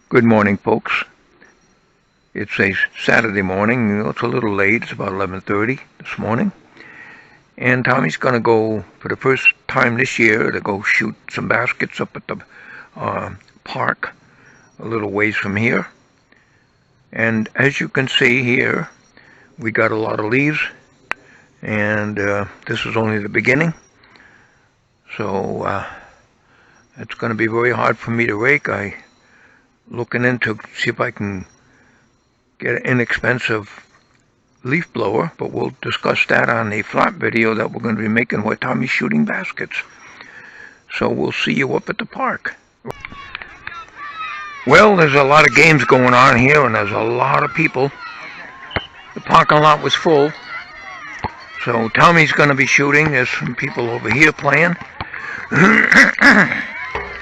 Good morning, folks. It's a Saturday morning. It's a little late. It's about 11:30 this morning. And Tommy's going to go, for the first time this year, to go shoot some baskets up at the park a little ways from here. And as you can see here, we got a lot of leaves. And this is only the beginning. So it's going to be very hard for me to rake. Looking into see if I can get an inexpensive leaf blower, but we'll discuss that on the flat video that we're going to be making where Tommy's shooting baskets. So we'll see you up at the park. Well, there's a lot of games going on here, and there's a lot of people. The parking lot was full. So Tommy's going to be shooting. There's some people over here playing.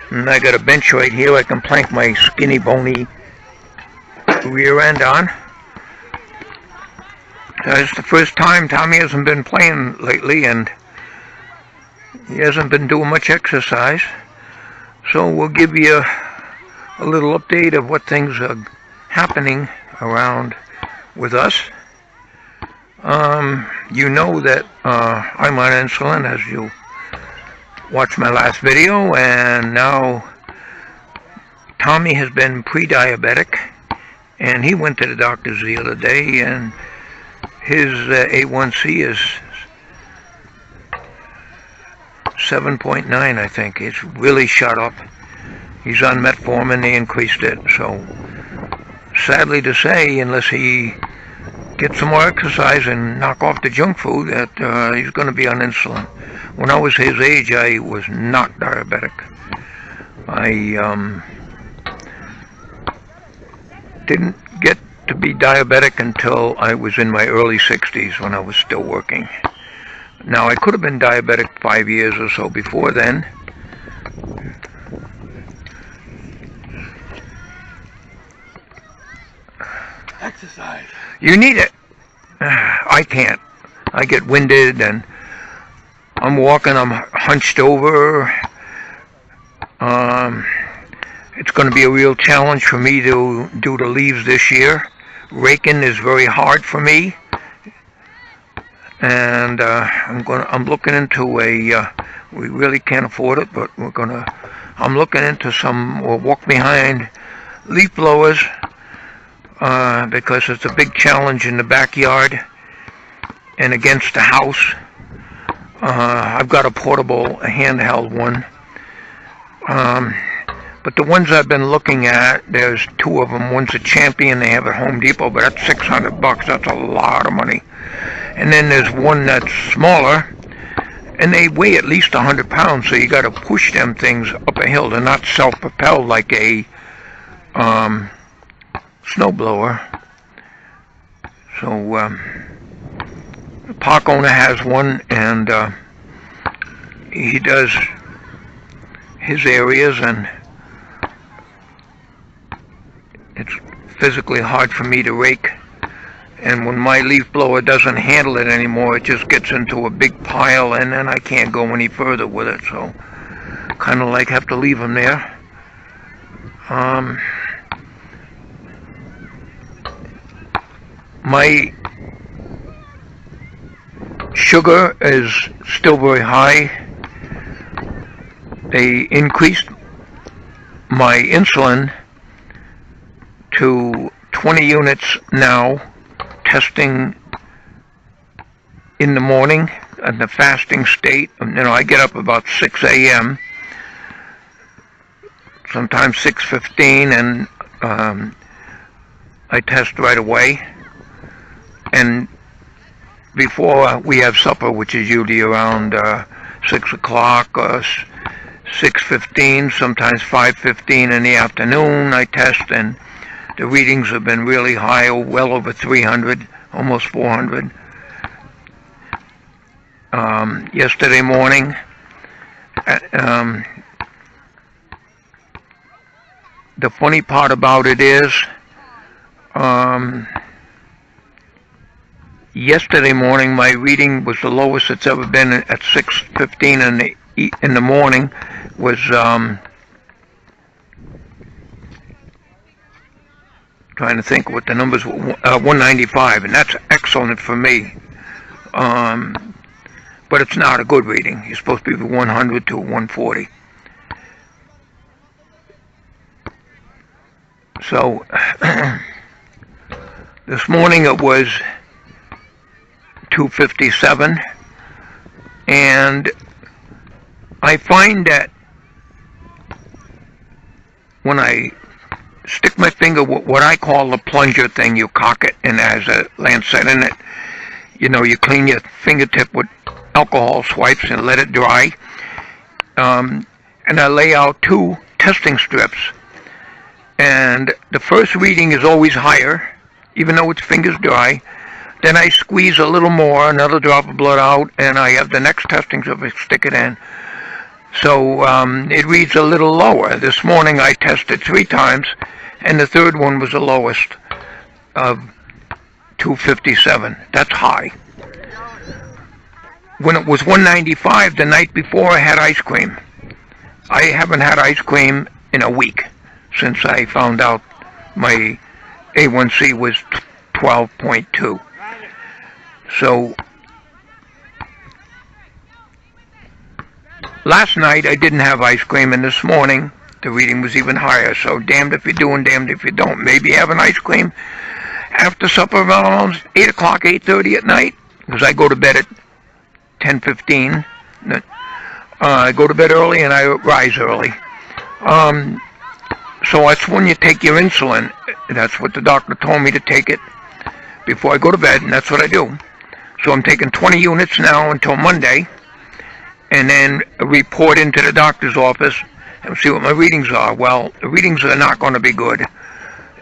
And I got a bench right here I can plank my skinny, bony rear end on. It's the first time Tommy hasn't been playing lately, and he hasn't been doing much exercise. So we'll give you a little update of what things are happening around with us. You know that I'm on insulin, as you watched my last video, and now Tommy has been pre-diabetic, and he went to the doctors the other day, and his A1C is 7.9, I think. It's really shot up. He's on metformin. They increased it. So sadly to say, unless he gets some more exercise and knock off the junk food, that he's going to be on insulin. When I was his age, I was not diabetic. I didn't get to be diabetic until I was in my early 60s when I was still working. Now, I could have been diabetic 5 years or so before then. Exercise. You need it. I can't. I get winded, and I'm walking, I'm hunched over. It's going to be a real challenge for me to do the leaves this year. Raking is very hard for me, and I'm looking into we really can't afford it, but I'm looking into some walk behind leaf blowers because it's a big challenge in the backyard and against the house. I've got a handheld one. But the ones I've been looking at, there's two of them. One's a Champion they have at Home Depot, but that's $600. That's a lot of money. And then there's one that's smaller, and they weigh at least 100 pounds, so you got to push them things up a hill. They're not self-propelled like a snowblower. So the park owner has one, and he does his areas, and it's physically hard for me to rake. And when my leaf blower doesn't handle it anymore, it just gets into a big pile, and then I can't go any further with it. So kind of like have to leave them there. My sugar is still very high. They increased my insulin to 20 units now, testing in the morning in the fasting state. I get up about 6 a.m., sometimes 6:15, and I test right away. And before we have supper, which is usually around 6 o'clock, 6:15, sometimes 5:15 in the afternoon, I test, and the readings have been really high, well over 300, almost 400. Yesterday morning, the funny part about it is, yesterday morning my reading was the lowest it's ever been at 6:15 in the morning, was Trying to think what the numbers were. 195, and that's excellent for me. But it's not a good reading. You're supposed to be 100 to 140. So this morning it was 257, and I find that when I stick my finger with what I call the plunger thing, you cock it and has a lancet in it. You know, you clean your fingertip with alcohol swipes and let it dry. And I lay out 2 testing strips. And the first reading is always higher, even though its finger's dry. Then I squeeze a little more, another drop of blood out, and I have the next testing strip, I stick it in. So it reads a little lower. This morning I tested 3 times, and the third one was the lowest of 257. That's high. When it was 195 the night before, I had ice cream. I haven't had ice cream in a week since I found out my A1C was 12.2. So last night I didn't have ice cream, and this morning the reading was even higher. So damned if you do and damned if you don't. Maybe have an ice cream after supper around 8 o'clock, 8:30 at night, because I go to bed at 10:15. I go to bed early and I rise early. So that's when you take your insulin. That's what the doctor told me to take it before I go to bed, and that's what I do. So I'm taking 20 units now until Monday, and then report into the doctor's office and see what my readings are. Well, the readings are not going to be good,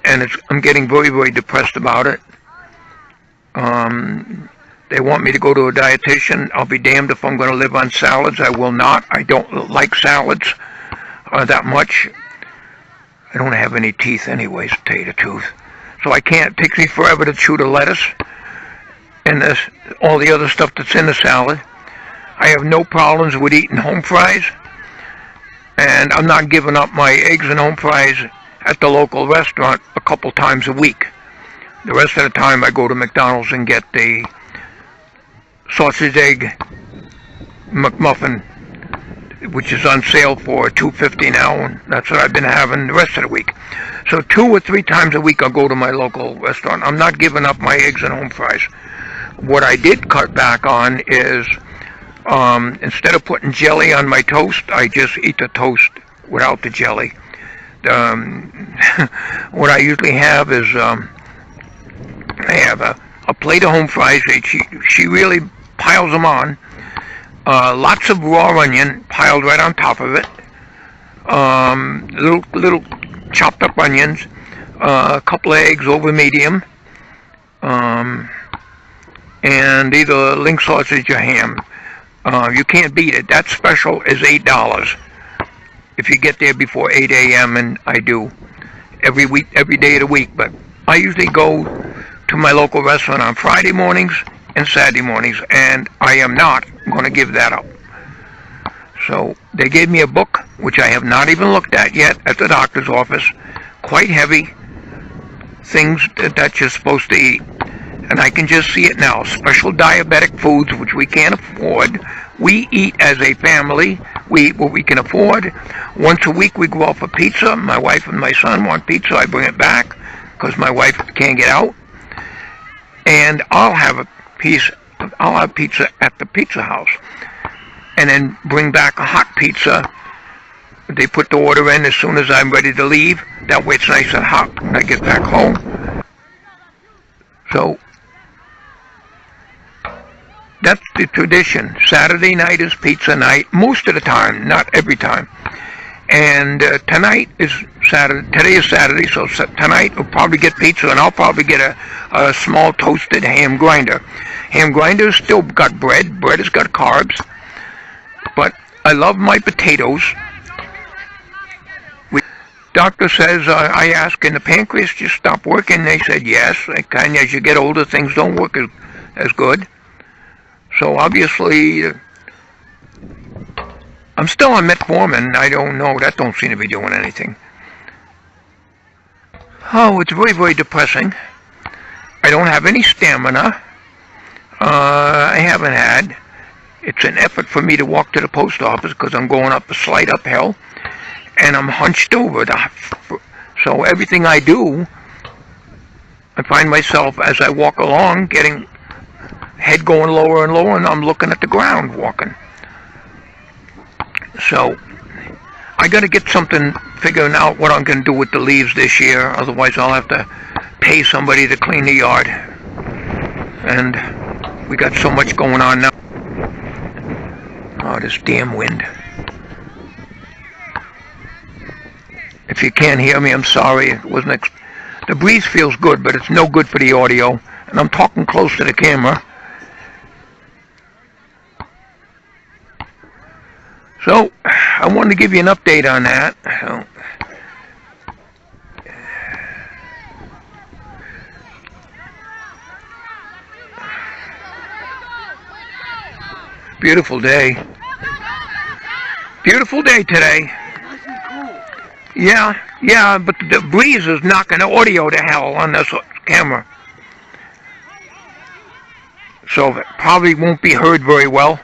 and I'm getting very, very depressed about it. They want me to go to a dietitian. I'll be damned if I'm going to live on salads. I will not. I don't like salads that much. I don't have any teeth anyways, to tell you the truth. So I can't. It takes me forever to chew the lettuce and all the other stuff that's in the salad. I have no problems with eating home fries, and I'm not giving up my eggs and home fries at the local restaurant a couple times a week. The rest of the time I go to McDonald's and get the sausage egg McMuffin, which is on sale for $2.50 now, and that's what I've been having the rest of the week. So 2 or 3 times a week I'll go to my local restaurant. I'm not giving up my eggs and home fries. What I did cut back on is instead of putting jelly on my toast, I just eat the toast without the jelly. What I usually have is I have a plate of home fries. She really piles them on. Lots of raw onion piled right on top of it. Little chopped up onions. A couple of eggs over medium. And either link sausage or ham. You can't beat it. That special is $8 if you get there before 8 a.m. and I do every day of the week. But I usually go to my local restaurant on Friday mornings and Saturday mornings, and I am not going to give that up. So they gave me a book, which I have not even looked at yet at the doctor's office. Quite heavy. Things that you're supposed to eat. And I can just see it now. Special diabetic foods, which we can't afford. We eat as a family. We eat what we can afford. Once a week we go out for pizza. My wife and my son want pizza. I bring it back because my wife can't get out. And I'll have pizza at the pizza house. And then bring back a hot pizza. They put the order in as soon as I'm ready to leave. That way it's nice and hot when I get back home. So that's the tradition. Saturday night is pizza night, most of the time, not every time. And tonight is Saturday. Today is Saturday, so tonight we'll probably get pizza, and I'll probably get a small toasted ham grinder. Ham grinder's still got bread. Bread has got carbs. But I love my potatoes. Doctor says, I asked, can the pancreas just stop working? They said yes. And as you get older, things don't work as good. So obviously, I'm still on metformin. I don't know. That don't seem to be doing anything. Oh, it's very, very depressing. I don't have any stamina. I haven't had. It's an effort for me to walk to the post office because I'm going up a slight uphill, and I'm hunched over. So everything I do, I find myself as I walk along getting head going lower and lower, and I'm looking at the ground walking. So I got to get something figuring out what I'm going to do with the leaves this year. Otherwise, I'll have to pay somebody to clean the yard. And we got so much going on now. Oh, this damn wind. If you can't hear me, I'm sorry. It wasn't. The breeze feels good, but it's no good for the audio. And I'm talking close to the camera. So, I wanted to give you an update on that. Beautiful day. Beautiful day today. Yeah, but the breeze is knocking the audio to hell on this camera. So it probably won't be heard very well.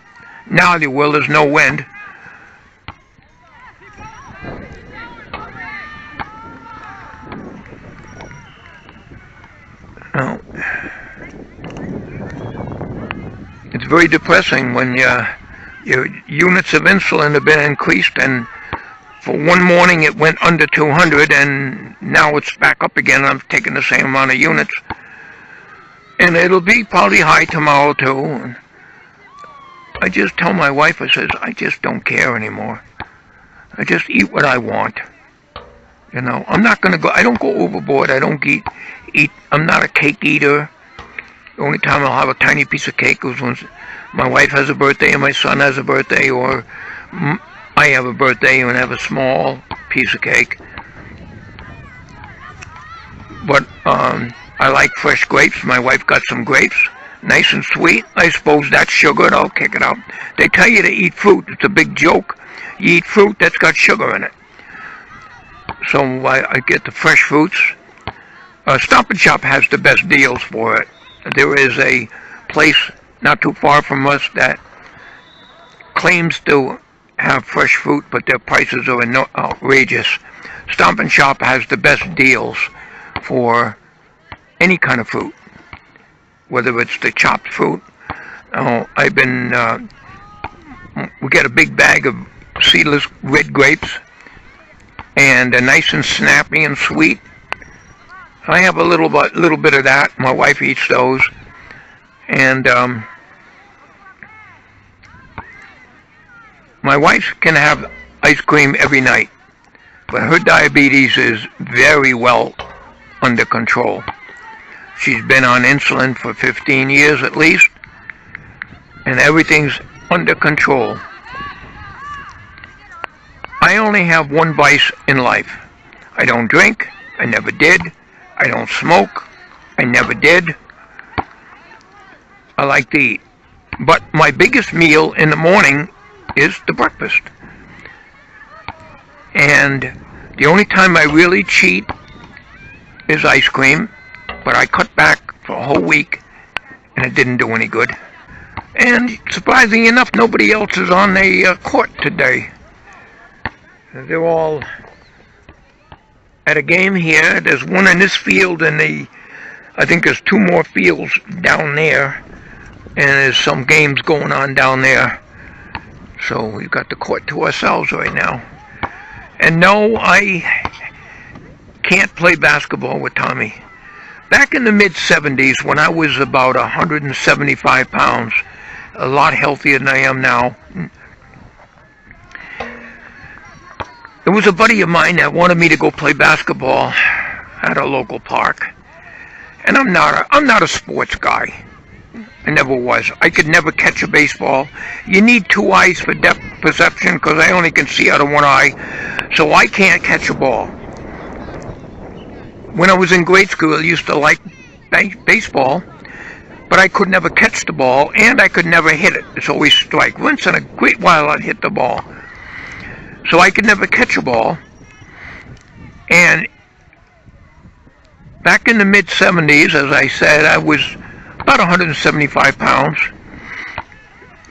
Now they will, there's no wind. Oh. It's very depressing when your units of insulin have been increased, and for one morning it went under 200, and now it's back up again, and I'm taking the same amount of units. And it'll be probably high tomorrow too. And I just tell my wife, I says, I just don't care anymore. I just eat what I want. You know, I'm not going to go, I don't go overboard. I don't eat, I'm not a cake eater. The only time I'll have a tiny piece of cake is when my wife has a birthday and my son has a birthday, or I have a birthday and have a small piece of cake. But I like fresh grapes. My wife got some grapes, nice and sweet. I suppose that's sugar. I'll kick it out. They tell you to eat fruit. It's a big joke. You eat fruit that's got sugar in it. So I get the fresh fruits. Stop and Shop has the best deals for it. There is a place not too far from us that claims to have fresh fruit, but their prices are outrageous. Stop and Shop has the best deals for any kind of fruit, whether it's the chopped fruit. We get a big bag of seedless red grapes, and they're nice and snappy and sweet. I have a little bit of that. My wife eats those, and my wife can have ice cream every night, but her diabetes is very well under control. She's been on insulin for 15 years at least, and everything's under control. I only have one vice in life. I don't drink. I never did. I don't smoke. I never did. I like to eat. But my biggest meal in the morning is the breakfast. And the only time I really cheat is ice cream. But I cut back for a whole week, and it didn't do any good. And surprisingly enough, nobody else is on the court today. They're all at a game here. There's one in this field, and I think there's two more fields down there, and there's some games going on down there. So we've got the court to ourselves right now. And no, I can't play basketball with Tommy. Back in the mid-70s, when I was about 175 pounds, a lot healthier than I am now, there was a buddy of mine that wanted me to go play basketball at a local park. And I'm not a sports guy. I never was. I could never catch a baseball. You need two eyes for depth perception because I only can see out of one eye. So I can't catch a ball. When I was in grade school, I used to like baseball, but I could never catch the ball, and I could never hit it. It's always strike. Once in a great while, I'd hit the ball. So I could never catch a ball, and back in the mid-70s, as I said, I was about 175 pounds,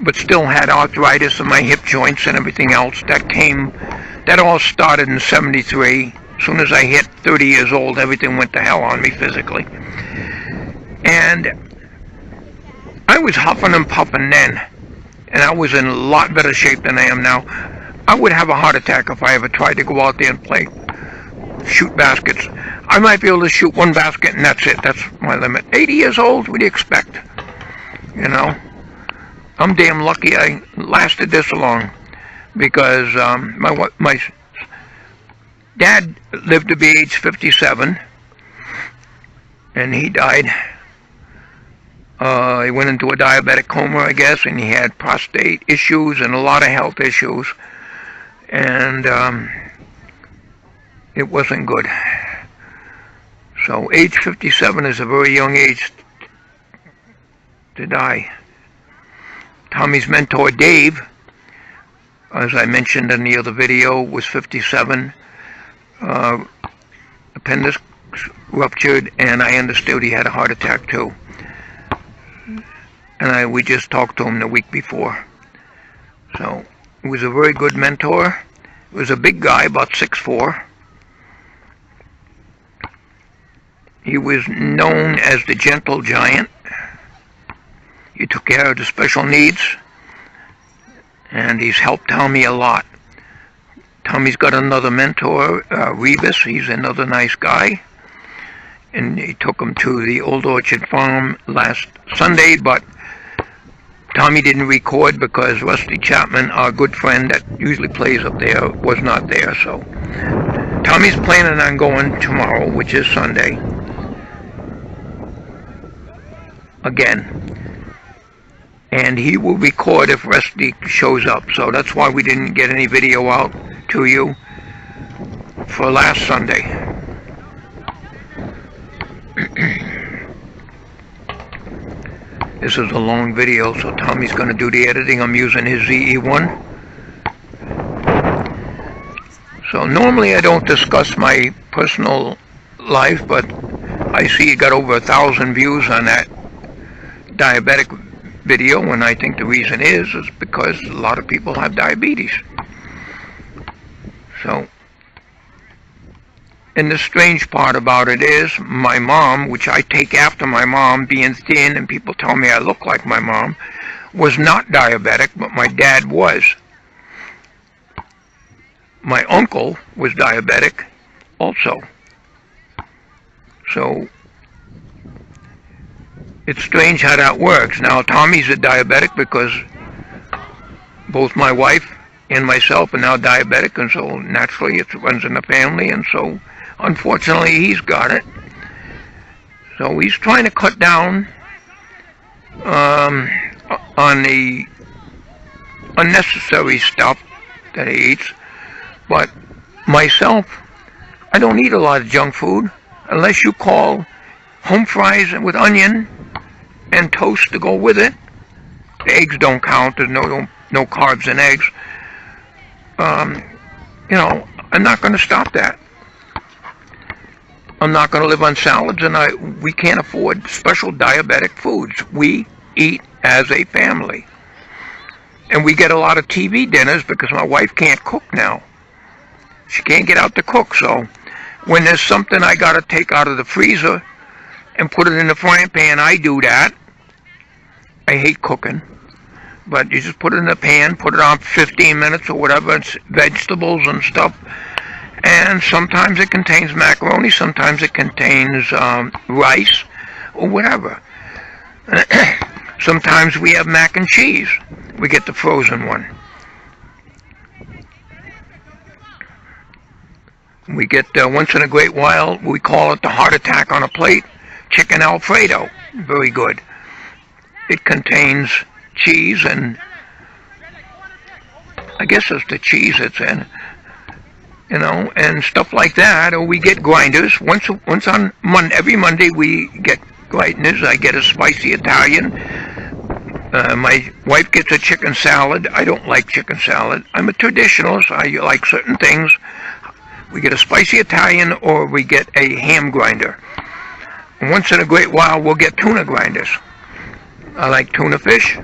but still had arthritis in my hip joints and everything else. That all started in 73. As soon as I hit 30 years old, everything went to hell on me physically. And I was huffing and puffing then, and I was in a lot better shape than I am now. I would have a heart attack if I ever tried to go out there and shoot baskets. I might be able to shoot one basket and that's it. That's my limit. 80 years old, what do you expect? You know, I'm damn lucky I lasted this long, because my dad lived to be age 57, and he died. He went into a diabetic coma, I guess, and he had prostate issues and a lot of health issues, and it wasn't good. So age 57 is a very young age to die. Tommy's mentor, Dave, as I mentioned in the other video, was 57. Appendix ruptured, and I understood he had a heart attack too. And we just talked to him the week before. So he was a very good mentor. He was a big guy, about 6'4". He was known as the gentle giant. He took care of the special needs, and he's helped Tommy a lot. Tommy's got another mentor, Rebus. He's another nice guy, and he took him to the Old Orchard Farm last Sunday, but Tommy didn't record because Rusty Chapman, our good friend that usually plays up there, was not there. So Tommy's planning on going tomorrow, which is Sunday, again, and he will record if Rusty shows up. So that's why we didn't get any video out to you for last Sunday. This is a long video, so Tommy's going to do the editing. I'm using his ZE1. So normally I don't discuss my personal life, but I see you got over 1,000 views on that diabetic video, and I think the reason is because a lot of people have diabetes. So, and the strange part about it is my mom, which I take after my mom, being thin, and people tell me I look like my mom, was not diabetic, but my dad was. My uncle was diabetic also. So it's strange how that works. Now Tommy's a diabetic because both my wife and myself are now diabetic, and so naturally it runs in the family, and so unfortunately he's got it. So he's trying to cut down on the unnecessary stuff that he eats. But myself, I don't eat a lot of junk food unless you call home fries with onion and toast to go with it. The eggs don't count. There's no carbs in eggs. You know, I'm not going to stop that. I'm not going to live on salads, and we can't afford special diabetic foods. We eat as a family. And we get a lot of TV dinners because my wife can't cook now. She can't get out to cook, so when there's something I got to take out of the freezer and put it in the frying pan, I do that. I hate cooking. But you just put it in the pan, put it on for 15 minutes or whatever, it's vegetables and stuff. And sometimes it contains macaroni, sometimes it contains rice or whatever. Sometimes we have mac and cheese. We get the frozen one. We get, once in a great while, we call it the heart attack on a plate, chicken Alfredo. Very good. It contains cheese, and I guess it's the cheese it's in, you know, and stuff like that. Or we get grinders. Once on every Monday we get grinders. I get a spicy Italian. My wife gets a chicken salad. I don't like chicken salad. I'm a traditionalist. I like certain things. We get a spicy Italian, or we get a ham grinder. Once in a great while, we'll get tuna grinders. I like tuna fish.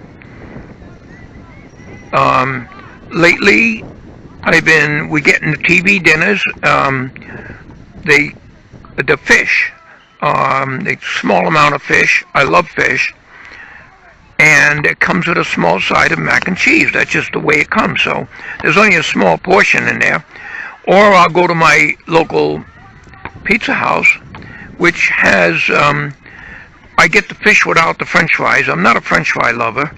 Lately, we're getting the TV dinners. The fish, the small amount of fish. I love fish. And it comes with a small side of mac and cheese. That's just the way it comes. So there's only a small portion in there. Or I'll go to my local pizza house, which has, I get the fish without the french fries. I'm not a french fry lover.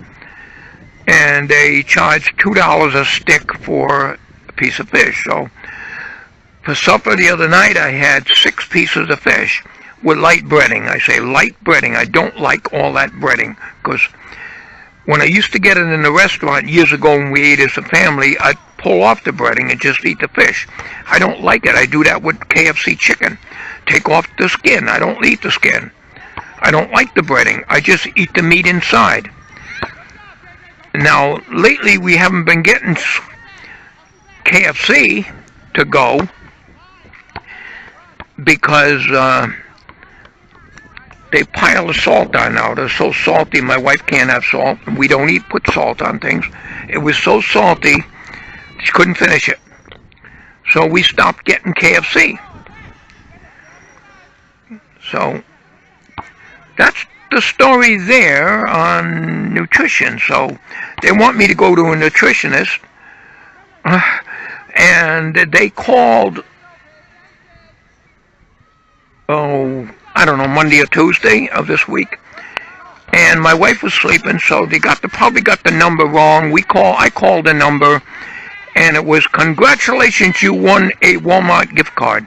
And they charge $2 a stick for a piece of fish. So for supper the other night, I had 6 pieces of fish with light breading. I say light breading. I don't like all that breading, because when I used to get it in the restaurant years ago when we ate as a family, I'd pull off the breading and just eat the fish. I don't like it. I do that with KFC chicken. Take off the skin. I don't eat the skin. I don't like the breading. I just eat the meat inside. Now, lately we haven't been getting KFC to go because they pile the salt on now. They're so salty, my wife can't have salt. We don't put salt on things. It was so salty, she couldn't finish it. So we stopped getting KFC. So that's the story there on nutrition. So they want me to go to a nutritionist, and they called, I don't know, Monday or Tuesday of this week, and my wife was sleeping, so they probably got the number wrong. I called the number, and it was, "Congratulations, you won a Walmart gift card."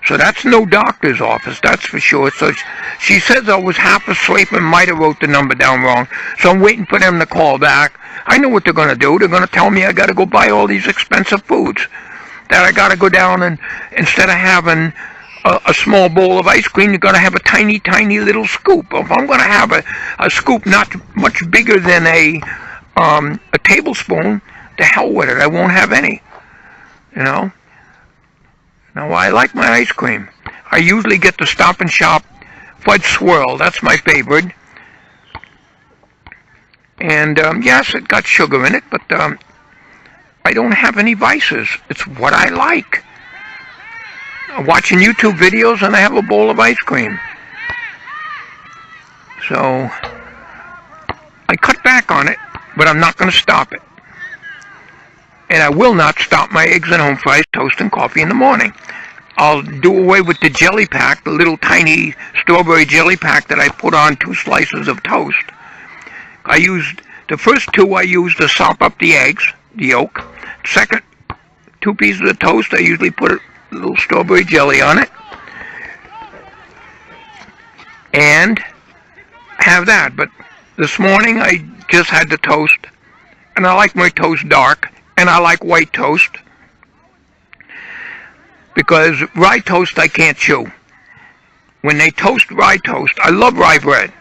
So that's no doctor's office, that's for sure. So she says I was half asleep and might have wrote the number down wrong. So I'm waiting for them to call back. I know what they're going to do. They're going to tell me I got to go buy all these expensive foods, that I got to go down and instead of having a small bowl of ice cream, you're going to have a tiny, tiny little scoop. If I'm going to have a scoop not much bigger than a tablespoon, to hell with it. I won't have any. You know? Now, I like my ice cream. I usually get the Stop and Shop Fudge Swirl. That's my favorite. And, yes, it got sugar in it, but I don't have any vices. It's what I like. I'm watching YouTube videos, and I have a bowl of ice cream. So I cut back on it, but I'm not going to stop it. And I will not stop my eggs and home fries, toast, and coffee in the morning. I'll do away with the jelly pack, the little tiny strawberry jelly pack that I put on 2 slices of toast. The first 2 I use to sop up the eggs, the yolk. Second 2 pieces of toast, I usually put a little strawberry jelly on it. And have that. But this morning I just had the toast, and I like my toast dark. And I like white toast, because rye toast I can't chew. When they toast rye toast, I love rye bread,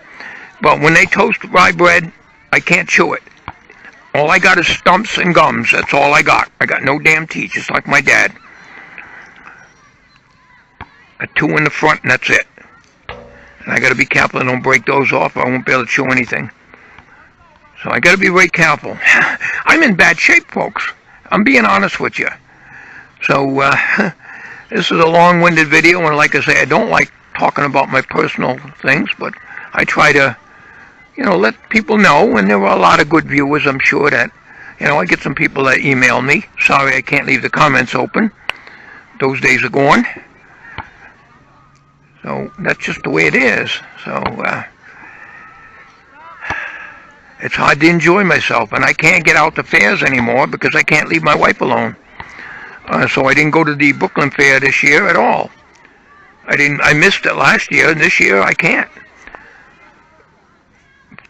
but when they toast rye bread, I can't chew it. All I got is stumps and gums. That's all I got. I got no damn teeth, just like my dad. A 2 in the front, and that's it. And I got to be careful I don't break those off, or I won't be able to chew anything. So I got to be very careful. I'm in bad shape, folks. I'm being honest with you. So this is a long-winded video, and like I say, I don't like talking about my personal things, but I try to, let people know. And there are a lot of good viewers, I'm sure, that, I get some people that email me. Sorry, I can't leave the comments open. Those days are gone. So that's just the way it is. So it's hard to enjoy myself, and I can't get out to fairs anymore because I can't leave my wife alone. So I didn't go to the Brooklyn Fair this year at all. I missed it last year, and this year I can't.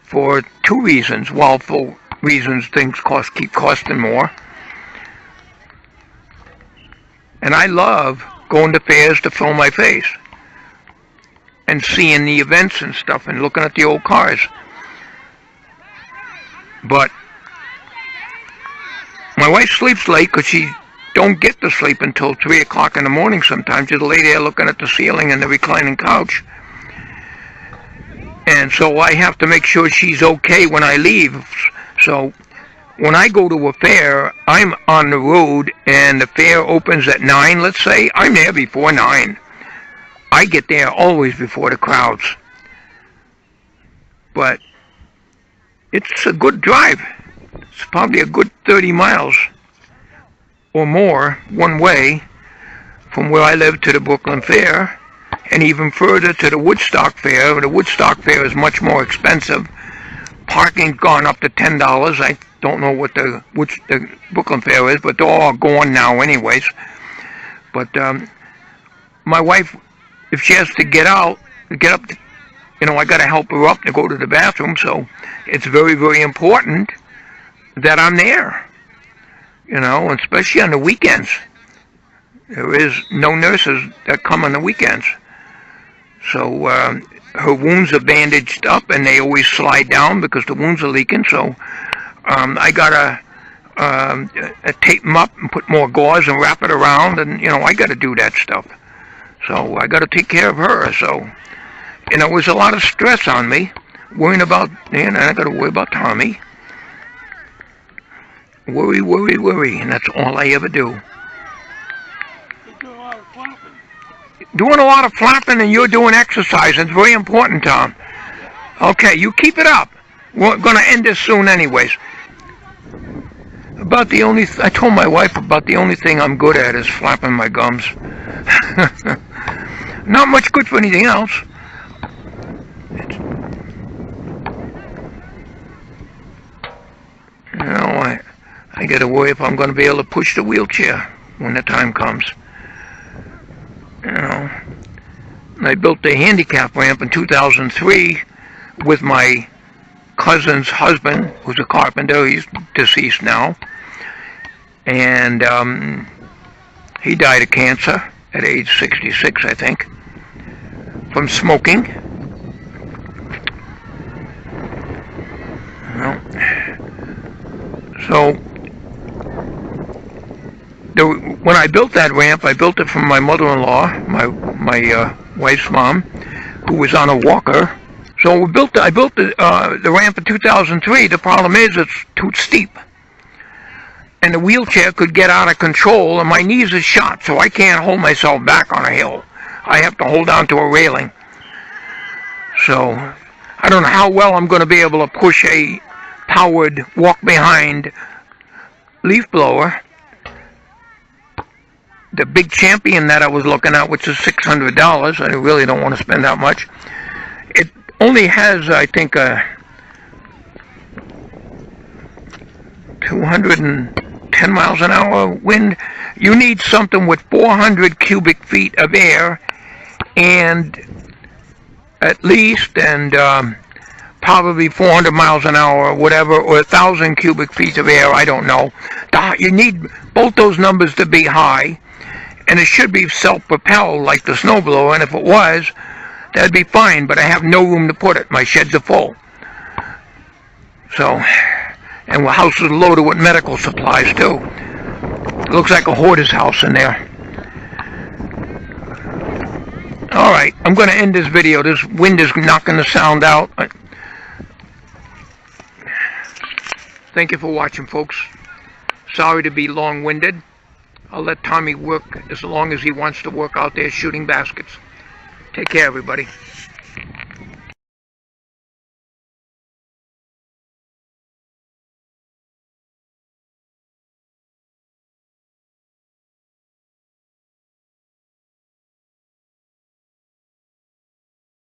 For 2 reasons. Well, for reasons things keep costing more. And I love going to fairs to fill my face and seeing the events and stuff and looking at the old cars. But my wife sleeps late because she don't get to sleep until 3 o'clock in the morning sometimes. She'll lay there looking at the ceiling and the reclining couch. And so I have to make sure she's okay when I leave. So when I go to a fair, I'm on the road and the fair opens at 9, let's say. I'm there before 9. I get there always before the crowds. But it's a good drive. It's probably a good 30 miles or more one way from where I live to the Brooklyn Fair, and even further to the Woodstock Fair. The Woodstock Fair is much more expensive. Parking's gone up to $10. I don't know what the Brooklyn Fair is, but they're all gone now anyways. But my wife, if she has to get up, I got to help her up to go to the bathroom, so it's very, very important that I'm there, and especially on the weekends. There is no nurses that come on the weekends. So her wounds are bandaged up, and they always slide down because the wounds are leaking. So I got to tape them up and put more gauze and wrap it around, and, I got to do that stuff. So I got to take care of her. So, it was a lot of stress on me, worrying about, and I got to worry about Tommy. Worry, worry, worry, and that's all I ever do. Doing a lot of flapping, and you're doing exercise. It's very important, Tom. Okay, you keep it up. We're going to end this soon anyways. I told my wife about the only thing I'm good at is flapping my gums. Not much good for anything else. I got to worry if I'm going to be able to push the wheelchair when the time comes. I built the handicap ramp in 2003 with my cousin's husband, who's a carpenter. He's deceased now. And he died of cancer at age 66, I think, from smoking. So when I built that ramp, I built it from my mother-in-law, my wife's mom, who was on a walker. So I built the ramp in 2003. The problem is it's too steep, and the wheelchair could get out of control, and my knees are shot, so I can't hold myself back on a hill. I have to hold on to a railing. So I don't know how well I'm going to be able to push a powered walk-behind leaf blower. The big Champion that I was looking at, which is $600, I really don't want to spend that much. It only has, I think, a 210 miles an hour wind. You need something with 400 cubic feet of air, and at least, and probably 400 miles an hour or whatever, or 1,000 cubic feet of air, I don't know. You need both those numbers to be high. And it should be self-propelled like the snowblower, and if it was, that'd be fine, but I have no room to put it. My sheds are full. So, and the house is loaded with medical supplies, too. It looks like a hoarder's house in there. Alright, I'm going to end this video. This wind is knocking the sound out. Thank you for watching, folks. Sorry to be long-winded. I'll let Tommy work as long as he wants to work out there shooting baskets. Take care, everybody.